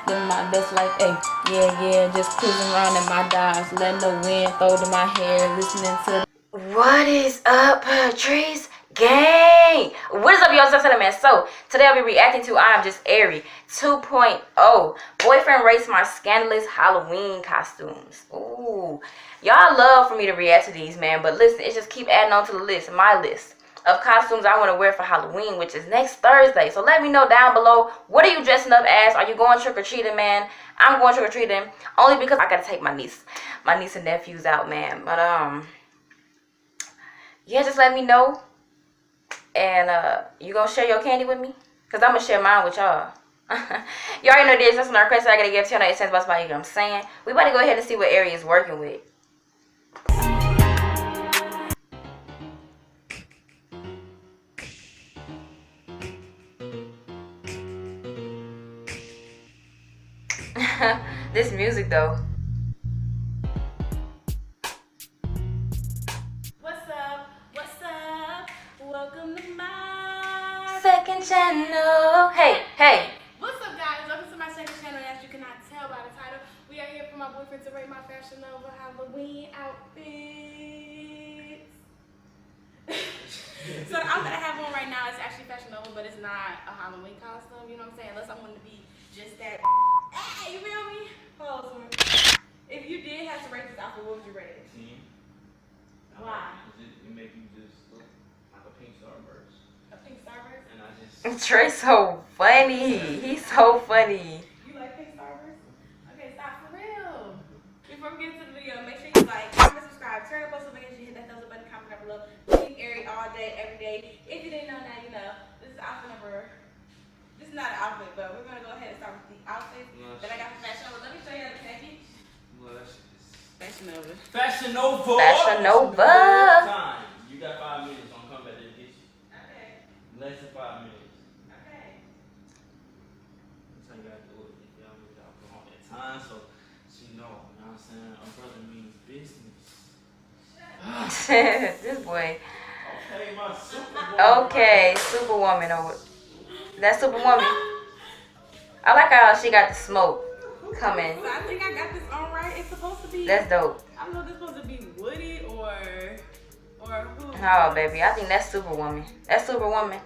living my best life, ayy. Yeah, just cruising around in my dives, letting the wind throw to my hair, listening to. What is up, Patrice? Gang! What is up, y'all? So today I'll be reacting to I'm Just AIRI 2.0. Boyfriend rates my scandalous Halloween costumes. Ooh, y'all love for me to react to these, man. But listen, it just keep adding on to the list, my list of costumes I want to wear for Halloween, which is next Thursday. So let me know down below, what are you dressing up as? Are you going trick-or-treating, man? I'm going trick-or-treating only because I gotta take my niece and nephews out, man. But yeah, just let me know. And you gonna share your candy with me? Cause I'm gonna share mine with y'all. You already know this. That's an request I gotta give 10 out of 10 bucks by you. Know what I'm saying? We about to go ahead and see what AIRI is working with. This music though. What's up? What's up? Welcome to my second channel. Hey. What's up, guys? Welcome to my second channel. As you cannot tell by the title, we are here for my boyfriend to rate my Fashion Nova Halloween outfits. So the outfit I have on right now is actually Fashion Nova, but it's not a Halloween costume. You know what I'm saying? Unless I wanted to be just that. Hey, you feel me? Hold on. If you did have to rate this outfit, what would you rate it? 10. Why? It make you just look like a pink starburst. A pink starburst? And I just. Trey's so funny. He's so funny. You like pink starburst? Okay, stop for real. Before we get into the video, make sure you like, comment, subscribe, turn the post notification, hit that thumbs up button, comment down below. Team AIRI all day, every day. If you didn't know now, you know. This is outfit number. This is not an outfit, but we're gonna go ahead and start with the outfit that I got from Fashion Nova. Let me show you the package. Fashion Nova. Fashion Nova! Fashion Nova! Time. You got 5 minutes. I'm coming back there and get you. Okay. Less than 5 minutes. Okay. That's how you gotta do it. Y'all put on that time so she know. You know what I'm saying? A brother means business. This boy. Okay, my superwoman. Okay, Superwoman. That's Superwoman. I like how she got the smoke coming. So I think I got this on right. It's supposed to be. That's dope. I don't know if it's supposed to be Woody or who. Oh, baby, I think that's Superwoman. That's Superwoman.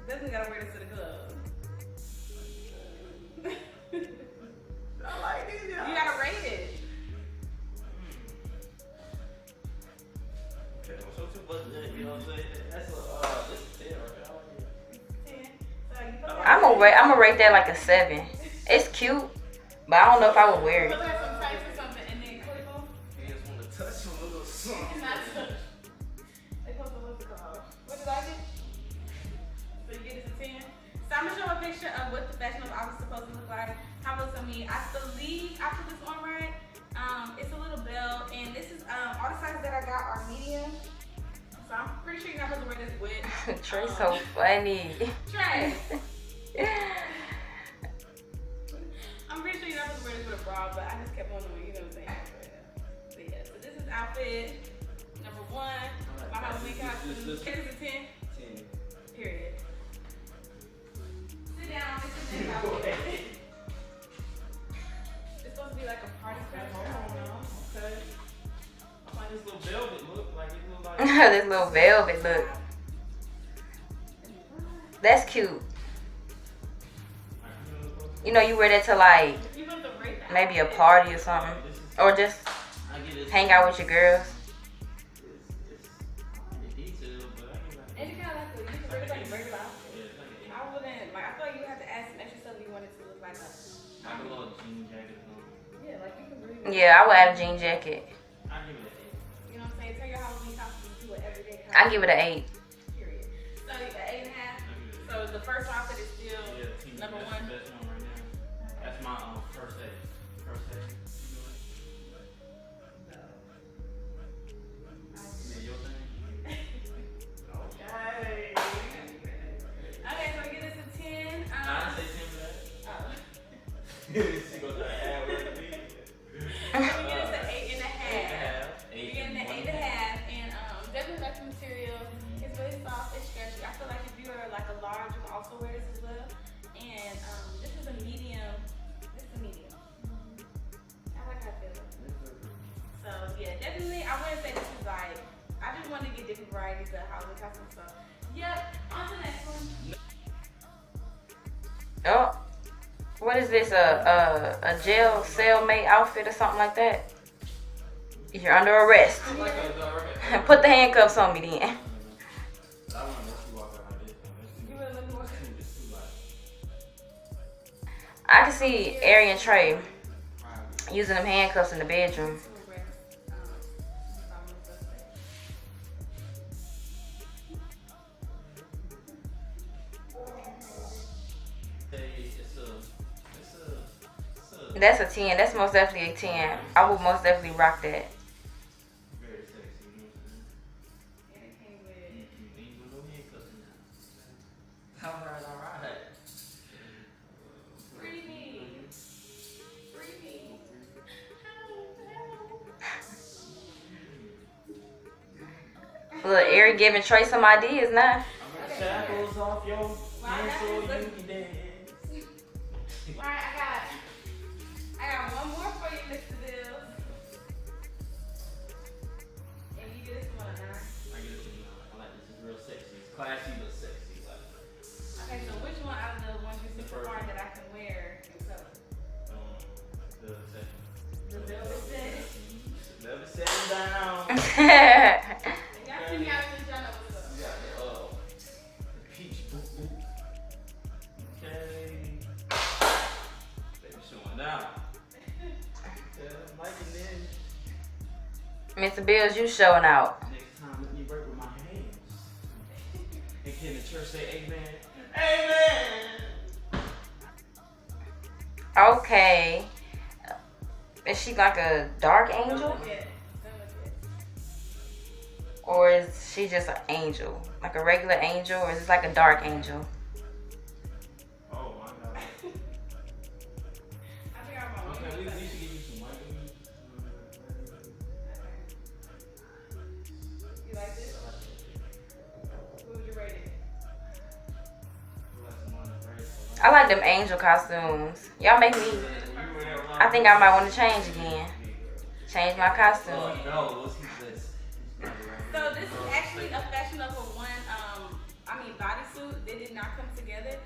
Definitely gotta wear this to the club. I like it. You gotta rate it. Okay, so too much, you know what I'm saying? That's a 10 right there. 10. So you put I'm gonna rate that like a 7. It's cute, but I don't know if I would wear it. put like some tights or something and then clip them. You just want to touch a little something. Not touch. They put the what's it called? What did I get? So you get it to 10. So I'm gonna show a picture of what the Fashion Nova outfit is supposed to look like. How it looks on me. I believe I put this on right. It's a little belt, and this is all the sizes that I got are medium. So I'm pretty sure you're not supposed to wear this with. Trey's so funny. Trey. I'm pretty sure you're not supposed to wear this with a bra, but I just kept on doing, you know what I'm saying? So yeah, so this is outfit number 1. My Halloween costume. This is a 10. 10. Period. Sit down. This is the next outfit. It's supposed to be like a party costume. Okay. I like this little velvet look. Like it look like. This little velvet look. That's cute. You know, you wear that to like You want to rate that? maybe a party or something, or just hang out with your girls. And you kind of like to, you can wear it like a regular outfit. I wouldn't, like, I feel like you would have to add some extra stuff if you wanted to look like a. Like a little jean jacket. Yeah, like you can really. Yeah, I would add a jean jacket. I give it You know what I'm saying? Turn your Halloween costume into an everyday costume. I give it an 8. Period. So you got 8.5. So the first outfit is still number 1. That's the best one right now. That's my first day. First day. Yeah, your thing. Okay. Okay, so we get this a 10. I didn't say 10 for that. Oh. She gonna try to add what it is. So we get this an 8.5. 8.5. You're getting the 8.5, and definitely like the material. It's really soft, it's stretchy. I feel like if you are like a large, you can also wear this as well. And this is a medium different varieties of Halloween costumes. So, yep. On to the next one. Oh, what is this? A jail cellmate outfit or something like that? You're under arrest. Put the handcuffs on me then. I can see AIRI and Trey using them handcuffs in the bedroom. That's a 10. That's most definitely a 10. I would most definitely rock that. Very sexy, you know what I'm saying? Ain't no handcuffs in there. Alright. Free me. Free me. Look, AIRI giving Trey some ideas now. Shackles off your hands so you can dance. Alright, I got one more for you, Mr. Bills. And you get this one, huh? I get it to you now. I like this. It's real sexy. It's classy but sexy. Like, Okay, so which one out of the ones you see so far that I can wear and color? the second. The velvet set. Velvet setting down. And y'all see me out of this, y'all know what's up. You got the peach boop boop. Okay. Baby showing out. Yeah, I'm liking this. Mr. Bills, you showing out. Next time, let me work with my hands. And can the church say amen? Amen! Okay. Is she like a dark angel? Don't look at. Or is she just an angel? Like a regular angel? Or is it like a dark angel? Oh my God. I think I'm wrong. Okay, we should give you some white. You like this? What would you rate it? I like them angel costumes. Y'all make me. I think I might want to change again. Change my costume. No, what's this? So this is actually a Fashion Nova one, bodysuit. They did not come together.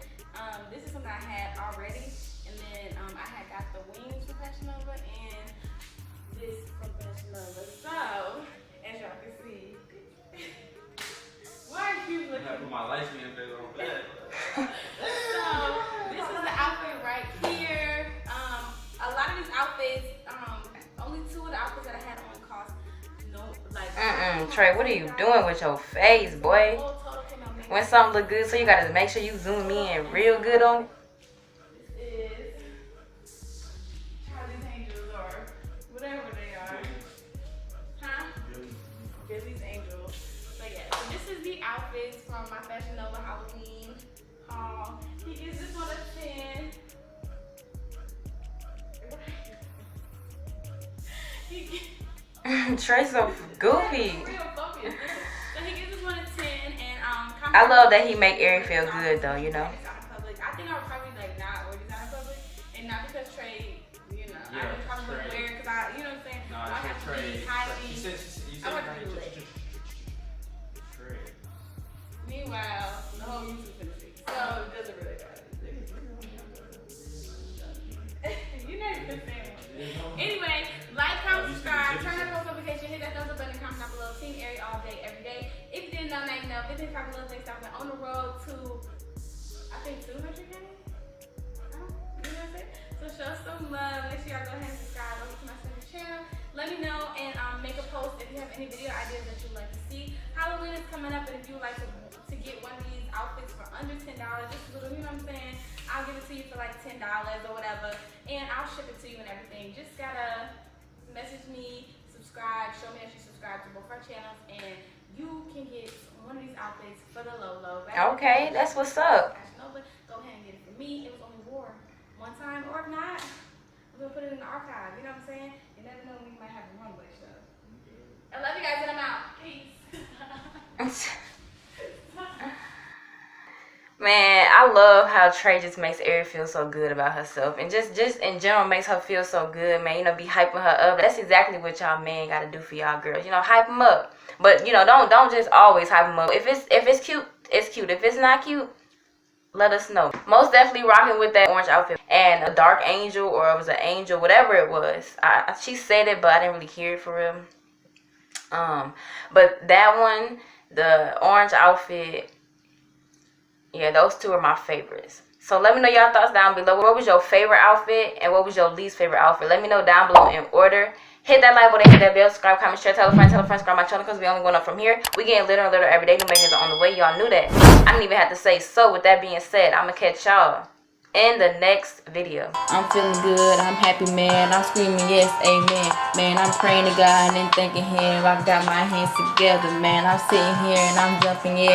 This is something I had already, and then I had got the wings from Fashion Nova and this from Fashion Nova. So, as y'all can see, why are you looking? I put my light skin face on that. So this is the outfit right here. A lot of these outfits, only two of the outfits that I had on cost Trey, what are you doing with your face, boy? When something look good, so you gotta make sure you zoom in real good on it. This is Charlie's Angels or whatever they are. Huh? Billy's Angels. So yeah, so this is the outfits from my Fashion Nova Halloween haul. He gives this one a 10. Trey's so goofy. Real focused. So he gives this one a 10 and I love that he make AIRI feel good though, you know. I think I would probably not wear these out in public, and not because Trey, I would probably wear it because I, you know what I'm saying. No, I have to be highly. You said I want to be lit. Trey. Meanwhile, the whole YouTube finna so it doesn't really matter. You're not even saying one. Anyway, like, comment, subscribe, turn on post notification, hit that thumbs up button, comment down below. Team AIRI all day, every day. If you didn't know, now you know. 15 copy love next time. We're on the road to, I think, 200K. You know what I'm saying? So show us some love. Make sure y'all go ahead and subscribe over to my second channel. Let me know and make a post if you have any video ideas that you'd like to see. Halloween is coming up, and if you would like to get one of these outfits for under $10, just a little, you know what I'm saying? I'll give it to you for like $10 or whatever, and I'll ship it to you and everything. Just gotta message me, subscribe, show me that you subscribe to both our channels, and you can get one of these outfits for the low low. Okay, that's what's up. Go ahead and get it for me. It was only wore one time, or if not, we're gonna put it in the archive. You know what I'm saying? You never know when you might have a runway show. I love you guys, and I'm out. Peace. Man, I I love how Trey just makes Airi feel so good about herself, and just in general makes her feel so good, man. You know, be hyping her up. That's exactly what y'all men gotta do for y'all girls. You know, hype them up, but you know, don't just always hype them up. If it's cute, it's cute. If it's not cute, let us know. Most definitely rocking with that orange outfit and a dark angel, or it was an angel, whatever it was. She said it, but I didn't really hear it for real. But that one, the orange outfit, yeah, those two are my favorites. So let me know y'all thoughts down below. What was your favorite outfit and what was your least favorite outfit? Let me know down below in order. Hit that like button, hit that bell, subscribe, comment, share, tell a friend, subscribe my channel, because we only going up from here. We getting litter and litter every day. New makers are on the way. Y'all knew that. I didn't even have to say so. With that being said, I'm going to catch y'all in the next video. I'm feeling good. I'm happy, man. I'm screaming yes, amen. Man, I'm praying to God and then thanking him. I got my hands together, man. I'm sitting here and I'm jumping, yeah.